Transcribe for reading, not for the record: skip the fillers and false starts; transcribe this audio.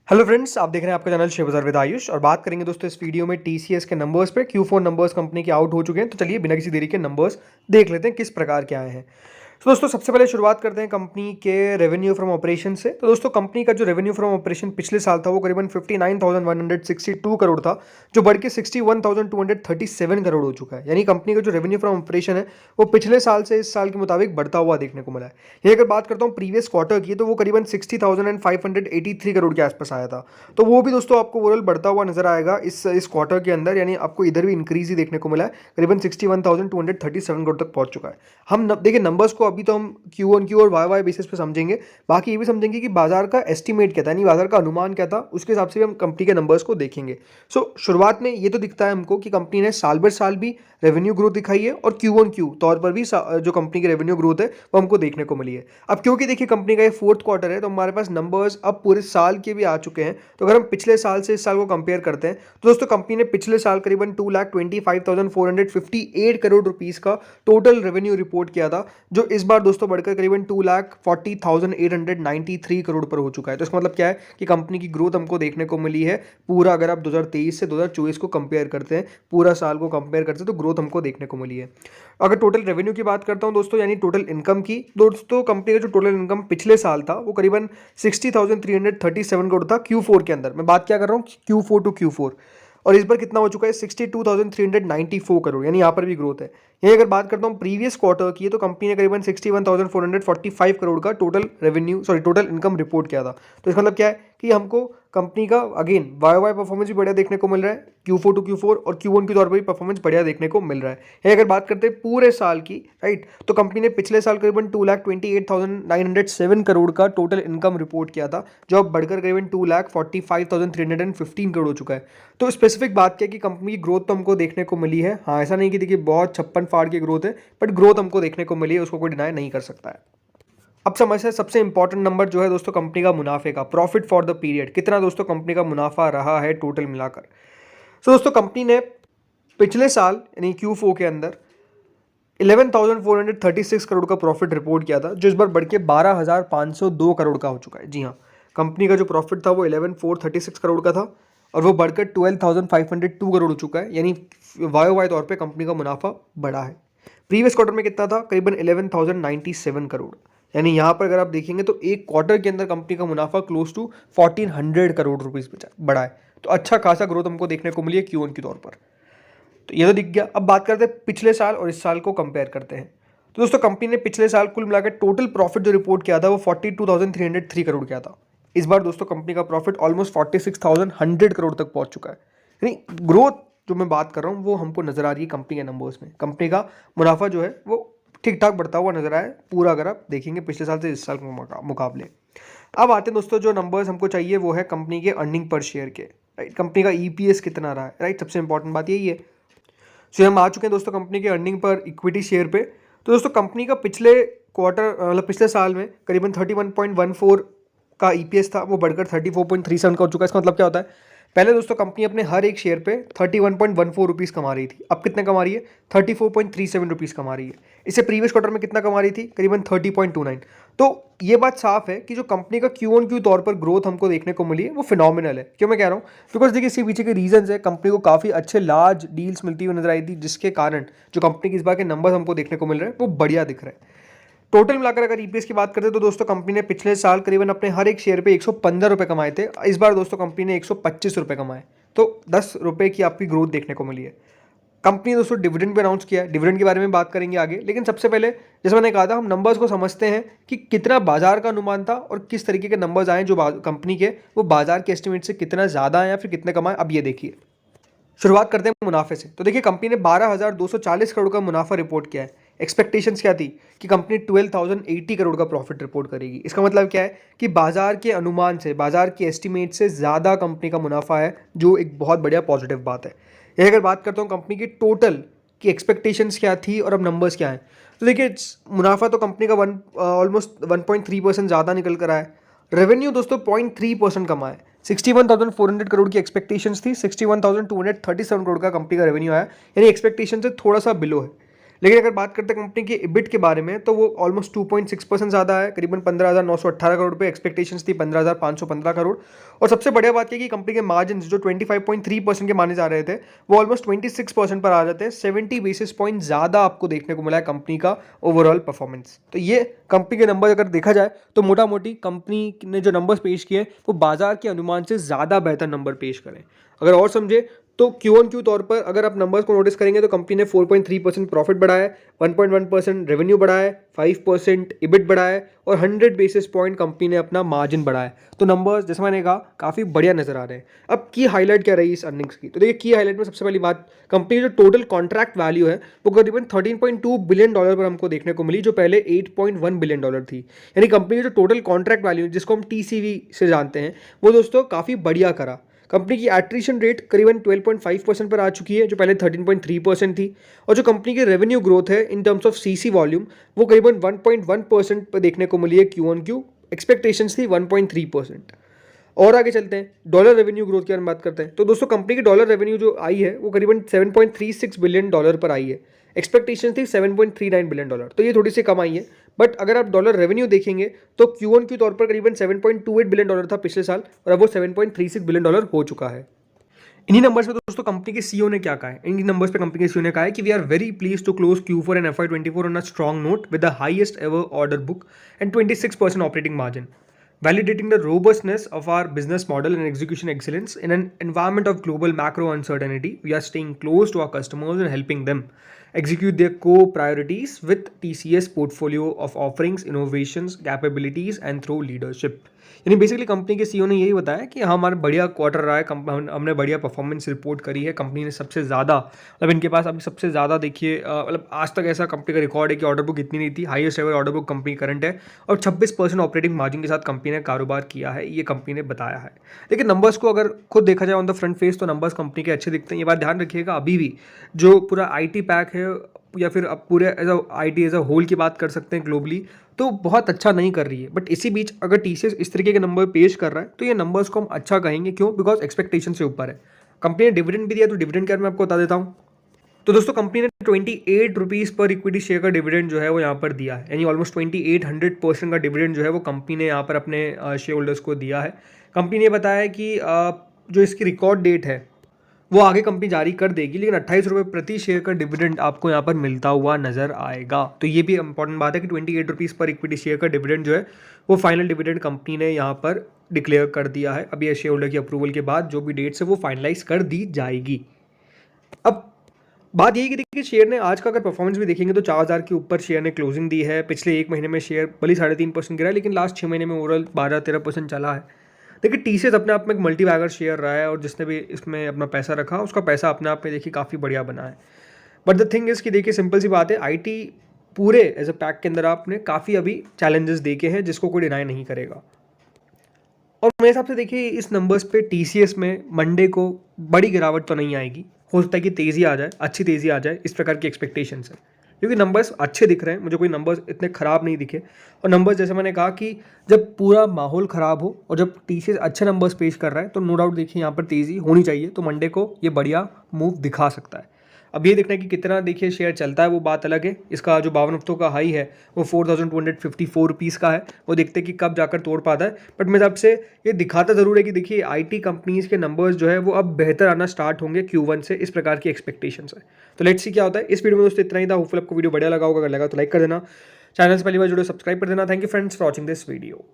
Hello friends, आप देख रहे हैं आपका चैनल शेयर बाजार विद आयुष और बात करेंगे दोस्तों इस वीडियो में टीसीएस के नंबर्स पे। Q4 नंबर्स कंपनी के आउट हो चुके हैं, तो चलिए बिना किसी देरी के नंबर्स देख लेते हैं किस प्रकार के आए हैं। तो दोस्तों सबसे पहले शुरुआत करते हैं कंपनी के रेवेन्यू फ्रॉम ऑपरेशन से। तो दोस्तों कंपनी का जो रेवेन्यू फ्रॉम ऑपरेशन पिछले साल था वो करीबन 59,162 करोड़ था, जो बढ़ के 61,237 करोड़ हो चुका है। यानी कंपनी का जो रेवेन्यू फ्रॉम ऑपरेशन है वो पिछले साल से इस साल के मुताबिक बढ़ता हुआ देखने को मिला है। ये अगर बात करता हूँ प्रीवियस क्वार्टर की, तो वो करीबन 60,583 करोड़ के आसपास आया था। तो वो भी दोस्तों आपको ओवरऑल बढ़ता हुआ नजर आएगा इस क्वार्टर के अंदर, यानी आपको इधर भी इंक्रीज ही देखने को मिला है। करीबन 61,237 करोड़ तक पहुंच चुका है। हम देखिए नंबर्स को अभी तो हम क्यू ऑन क्यू और वाई वाई बेसिस पे समझेंगे, बाकी ये भी समझेंगे कि बाजार का एस्टिमेट क्या था, यानी बाजार का अनुमान क्या था, उसके हिसाब से भी हम कंपनी के नंबर्स को देखेंगे। शुरुआत में ये तो दिखता है हमको कि कंपनी ने साल भर साल भी रेवेन्यू ग्रोथ दिखाई है और क्यू ऑन क्यू तौर पर भी जो कंपनी की रेवेन्यू ग्रोथ है वो हमको देखने को मिली है। अब क्योंकि देखिए कंपनी का ये फोर्थ क्वार्टर है, तो हमारे पास नंबर्स अब पूरे साल के भी आ चुके हैं। तो अगर हम पिछले साल से इस साल को कंपेयर करते हैं, तो दोस्तों कंपनी ने पिछले साल करीबन 2,25,458 करोड़ रुपीस का टोटल रेवेन्यू रिपोर्ट किया था, जो इस बार दोस्तों बढ़कर करीबन 2,40,893 करोड़ पर हो चुका है। तो इसका मतलब क्या है कि कंपनी की ग्रोथ हमको देखने को मिली है पूरा, अगर आप 2023 से 2024 को कंपेयर करते हैं, पूरा साल को कंपेयर करते हैं, तो ग्रोथ हमको देखने को मिली है। अगर टोटल रेवेन्यू की बात करता हूं दोस्तों, यानी टोटल इनकम की, दोस्तों कंपनी का जो टोटल इनकम पिछले साल था वो करीबन 60,337 करोड़ था Q4 के अंदर। मैं बात क्या कर रहा हूँ Q4 टू Q4, और इस बार कितना हो चुका है 62,394 करोड़, यानी यहाँ पर भी ग्रोथ है। यही अगर बात करता हूँ प्रीवियस क्वार्टर की, तो कंपनी ने करीबन 61,445 करोड़ का टोटल इनकम रिपोर्ट किया था। तो इसका मतलब क्या है कि हमको कंपनी का अगेन वाई वाई परफॉर्मेंस भी बढ़िया देखने को मिल रहा है Q4 टू Q4, और Q1 के तौर पर भी परफॉर्मेंस बढ़िया देखने को मिल रहा है। यही अगर बात करते हैं पूरे साल की, राइट, तो कंपनी ने पिछले साल करीबन 2,28,907 करोड़ का टोटल इनकम रिपोर्ट किया था, जो अब बढ़कर करीबन 2,45,315 करोड़ हो चुका है। तो स्पेसिफिक बात क्या है कि कंपनी की ग्रोथ तो हमको देखने को मिली है। हाँ, ऐसा नहीं कि देखिए बहुत छप्पन फाड़ की ग्रोथ है, बट ग्रोथ हमको देखने को मिली है, उसको कोई डिनाई नहीं कर सकता है। अब समझते हैं सबसे इंपॉर्टेंट नंबर जो है दोस्तों कंपनी का मुनाफे का, प्रॉफिट फॉर द पीरियड, कितना दोस्तों कंपनी का मुनाफा रहा है टोटल मिलाकर। तो दोस्तों कंपनी ने पिछले साल यानी Q4 के अंदर 11,436 करोड़ का प्रॉफिट रिपोर्ट किया था, जो इस बार बढ़ के 12,502 करोड़ का हो चुका है। जी हाँ, कंपनी का जो प्रॉफिट था वो 11,436 करोड़ का था, और वो बढ़कर 12,502 करोड़ हो चुका है, यानी वाई वाई तौर पे कंपनी का मुनाफा बढ़ा है। प्रीवियस क्वार्टर में कितना था, करीबन 11,097 करोड़, यानी यहाँ पर अगर आप देखेंगे तो एक क्वार्टर के अंदर कंपनी का मुनाफा क्लोज टू 1,400 करोड़ रुपीस बढ़ा है। तो अच्छा खासा ग्रोथ हमको देखने को मिली है Q1 के तौर पर। तो ये तो दिख गया। अब बात करते हैं पिछले साल और इस साल को कंपेयर करते हैं। तो दोस्तों कंपनी ने पिछले साल कुल मिलाकर टोटल प्रॉफिट जो रिपोर्ट किया था वो 42,303 करोड़ किया था। इस बार दोस्तों कंपनी का प्रॉफिट ऑलमोस्ट 46,100 करोड़ तक पहुंच चुका है। यानी ग्रोथ जो मैं बात कर रहा हूँ वो हमको नजर आ रही है कंपनी के नंबर्स में। कंपनी का मुनाफा जो है वो ठीक ठाक बढ़ता हुआ नजर आया पूरा, अगर आप देखेंगे पिछले साल से इस साल के मुकाबले। अब आते हैं दोस्तों, जो नंबर्स हमको चाहिए वो है कंपनी के अर्निंग पर शेयर के, राइट, कंपनी का EPS कितना रहा है, राइट, सबसे इंपॉर्टेंट बात यही है। सो हम आ चुके हैं दोस्तों कंपनी के अर्निंग पर इक्विटी शेयर पे। तो दोस्तों कंपनी का पिछले क्वार्टर मतलब पिछले साल में करीबन 31.14 का EPS था, वो बढ़कर 34.37 का हो चुका है। इसका मतलब क्या होता है, पहले दोस्तों कंपनी अपने हर एक शेयर पे 31.14 रुपीज़ कमा रही थी, अब कितने कमा रही है 34.37 रुपीज़ कमा रही है। इससे प्रीवियस क्वार्टर में कितना कमा रही थी, करीबन 30.29। तो ये बात साफ है कि जो कंपनी का Q1 तौर पर ग्रोथ हमको देखने को मिली है वो फिनोमिनल है। क्यों मैं कह रहा हूँ, बिकॉज देखिए इसके पीछे के रीजंस है, कंपनी को काफ़ी अच्छे लार्ज डील्स मिलती हुई नजर आई थी, जिसके कारण जो कंपनी के इस बार के नंबर हमको देखने को मिल रहे हैं वो बढ़िया दिख रहे हैं। टोटल मिलाकर अगर EPS की बात करते हैं तो दोस्तों कंपनी ने पिछले साल करीबन अपने हर एक शेयर पे 115 रुपये कमाए थे, इस बार दोस्तों कंपनी ने 125 रुपये कमाए, तो 10 रुपये की आपकी ग्रोथ देखने को मिली है। कंपनी ने दोस्तों डिविडेंड भी अनाउंस किया है, डिविडेंड के बारे में बात करेंगे आगे, लेकिन सबसे पहले जैसे मैंने कहा था हम नंबर्स को समझते हैं कि कितना बाजार का अनुमान था और किस तरीके के नंबर्स आए जो कंपनी के वो बाजार के एस्टिमेट से कितना ज़्यादा है या फिर कितने कमाए। अब ये देखिए, शुरुआत करते हैं मुनाफे से। तो देखिए कंपनी ने 12,240 करोड़ का मुनाफा रिपोर्ट किया है। एक्सपेक्टेशंस क्या थी कि कंपनी 12,080 करोड़ का प्रॉफिट रिपोर्ट करेगी। इसका मतलब क्या है कि बाजार के अनुमान से, बाजार के एस्टिमेट से ज़्यादा कंपनी का मुनाफा है, जो एक बहुत बढ़िया पॉजिटिव बात है। यही अगर बात करता हूँ कंपनी की टोटल की एक्सपेक्टेशंस क्या थी और अब नंबर्स क्या हैं, तो देखिए मुनाफा तो कंपनी का ऑलमोस्ट 1.3% ज़्यादा निकल कर आया है। रेवेन्यू दोस्तों 0.3% कमा है। 61,400 करोड़ की एक्सपेक्टेशंस थी, 61,237 करोड़ का कंपनी का रेवेन्यू आया, यानी एक्सपेक्टेशन से थोड़ा सा बिलो है। लेकिन अगर बात करते हैं कंपनी के इबिट के बारे में तो वो ऑलमोस्ट 2.6% ज़्यादा है, करीबन 15,918 करोड़ रुपए। एक्सपेक्टेशंस थी 15,515 करोड़। और सबसे बढ़िया बात यह कि कंपनी के मार्जिन जो 25.3% के माने जा रहे थे वो ऑलमोस्ट 26% पर आ जाते हैं। 70 बेसिस पॉइंट ज़्यादा आपको देखने को मिला है कंपनी का ओवरऑल परफॉर्मेंस। तो ये कंपनी के नंबर अगर देखा जाए तो मोटा मोटी कंपनी ने जो नंबर्स पेश किए वो बाजार के अनुमान से ज़्यादा बेहतर नंबर पेश करें। अगर और समझे तो क्यू ऑन क्यू तौर पर अगर आप नंबर्स को नोटिस करेंगे तो कंपनी ने 4.3% प्रॉफिट बढ़ाया है, 1.1% रेवेन्यू बढ़ाया है, 5% इबिट बढ़ाया है और 100 बेसिस पॉइंट कंपनी ने अपना मार्जिन बढ़ाया है। तो नंबर्स जैसे मैंने कहा काफ़ी बढ़िया नजर आ रहे हैं। अब की हाईलाइट क्या रही इस अर्निंग्स की, तो देखिए की हाईलाइट में सबसे पहली बात, कंपनी जो टोटल कॉन्ट्रैक्ट वैल्यू है वो करीबन $13.2 बिलियन पर हमको देखने को मिली, जो पहले $8.1 बिलियन थी। यानी कंपनी की जो टोटल कॉन्ट्रैक्ट वैल्यू जिसको हम टीसीवी से जानते हैं वो दोस्तों काफ़ी बढ़िया करा। कंपनी की एट्रिशन रेट करीबन 12.5% पर आ चुकी है, जो पहले 13.3% थी। और जो कंपनी की रेवेन्यू ग्रोथ है in terms of CC volume वो करीबन 1.1% पर देखने को मिली है क्यू ऑन क्यू। एक्सपेक्टेशंस थी 1.3%। और आगे चलते हैं डॉलर रेवेन्यू ग्रोथ की बात करते हैं तो दोस्तों कंपनी की डॉलर रेवेन्यू जो आई है वो करीबन $7.36 बिलियन पर आई है। एक्सपेक्टेशन थी $7.39 बिलियन, तो ये थोड़ी सी कम आई है। बट अगर आप डॉलर रेवेन्यू देखेंगे तो क्यू ऑन क्यू तौर पर करीबन $7.28 बिलियन था पिछले साल और अब वो $7.36 बिलियन हो चुका है। इन्हीं नंबर्स पे दोस्तों कंपनी के सीईओ ने क्या कहा है, इन्हीं नंबर्स पे कंपनी के सीईओ ने कहा है कि we are very please to close Q4 and FY24 on a strong note with the highest ever order book and 26% operating margin, validating the robustness of our business model and execution excellence in an environment of global macro uncertainty. We are staying close to our customers and helping them execute their core priorities with TCS portfolio of offerings, innovations, capabilities and through leadership. यानी basically company के CEO ने यही बताया कि हमारा बढ़िया quarter रहा है, हमने बढ़िया परफॉर्मेंस रिपोर्ट करी है। कंपनी ने सबसे ज़्यादा मतलब इनके पास अभी सबसे ज़्यादा देखिए मतलब आज तक ऐसा कंपनी का रिकॉर्ड है कि ऑर्डर बुक इतनी नहीं थी, highest ever order book company current है और 26% ऑपरेटिंग मार्जिन के साथ कंपनी ने कारोबार किया है, ये कंपनी ने बताया है। लेकिन नंबर्स को अगर खुद देखा जाए ऑन द फ्रंट फेस तो नंबर्स कंपनी के अच्छे दिखते हैं। ये बात ध्यान रखिएगा, अभी भी जो पूरा IT पैक है या फिर अब पूरे एज अ होल की बात कर सकते हैं ग्लोबली, तो बहुत अच्छा नहीं कर रही है। बट इसी बीच अगर TCS इस तरीके के नंबर पेश कर रहा है तो ये नंबर्स को हम अच्छा कहेंगे। क्यों? बिकॉज एक्सपेक्टेशन से ऊपर है। कंपनी ने डिविडेंड भी दिया, तो डिविडेंड क्या मैं आपको बता देता हूँ। तो दोस्तों कंपनी ने 28 रुपीज़ पर इक्विटी शेयर का डिविडेंड जो है वो यहाँ पर दिया है, यानी ऑलमोस्ट 2800% का डिविडेंड जो है वो कंपनी ने यहाँ पर अपने शेयर होल्डर्स को दिया है। कंपनी ने बताया है कि जो इसकी रिकॉर्ड डेट है वो आगे कंपनी जारी कर देगी, लेकिन 28 रुपये प्रति शेयर का डिविडेंड आपको यहाँ पर मिलता हुआ नजर आएगा। तो ये भी इंपॉर्टेंट बात है कि 28 रुपीज़ पर इक्विटी शेयर का डिविडेंड जो है वो फाइनल डिविडेंड कंपनी ने यहाँ पर डिक्लेयर कर दिया है। अब ये शेयर होल्डर की अप्रूवल के बाद जो भी डेट्स है वो फाइनलाइज कर दी जाएगी। अब बात यही कि देखिए शेयर ने आज का अगर परफॉर्मेंस भी देखेंगे तो 4000 के ऊपर शेयर ने क्लोजिंग दी है। पिछले एक महीने में शेयर भले 3.5% गिरा है, लेकिन लास्ट 6 महीने में ओवरऑल 12-13% चला है। देखिए TCS अपने आप में एक मल्टी बैगर शेयर रहा है और जिसने भी इसमें अपना पैसा रखा उसका पैसा अपने आप में देखिए काफ़ी बढ़िया बना है। बट द थिंग इज़ कि देखिए सिंपल सी बात है, IT पूरे एज अ पैक के अंदर आपने काफ़ी अभी चैलेंजेस देखे हैं जिसको कोई डिनाई नहीं करेगा। और मेरे हिसाब से देखिए इस नंबर्स पे TCS में मंडे को बड़ी गिरावट तो नहीं आएगी। हो सकता है कि तेज़ी आ जाए, अच्छी तेज़ी आ जाए, इस प्रकार की एक्सपेक्टेशंस है। क्योंकि नंबर्स अच्छे दिख रहे हैं, मुझे कोई नंबर्स इतने ख़राब नहीं दिखे। और नंबर्स जैसे मैंने कहा कि जब पूरा माहौल ख़राब हो और जब TCS अच्छे नंबर्स पेश कर रहा है तो नो डाउट देखिए यहाँ पर तेज़ी होनी चाहिए। तो मंडे को ये बढ़िया मूव दिखा सकता है। अब ये देखना है कि कितना देखिए शेयर चलता है वो बात अलग है। इसका जो 52 हफ्तों का हाई है वो 4254 रुपीज़ का है, वो देखते हैं कि कब जाकर तोड़ पाता है। बट मेरे हिसाब से ये दिखाता ज़रूर है कि देखिए IT कंपनीज़ के नंबर्स जो है वो अब बेहतर आना स्टार्ट होंगे Q1 से, इस प्रकार की एक्सपेक्टेशंस है। तो लेट्स सी क्या होता है। इस वीडियो में दोस्तों इतना ही था। होपफुल आपको वीडियो बढ़िया लगा होगा, अगर लगा तो लाइक कर देना, चैनल से पहली बार जुड़े सब्सक्राइब कर देना। Thank you friends for watching this video.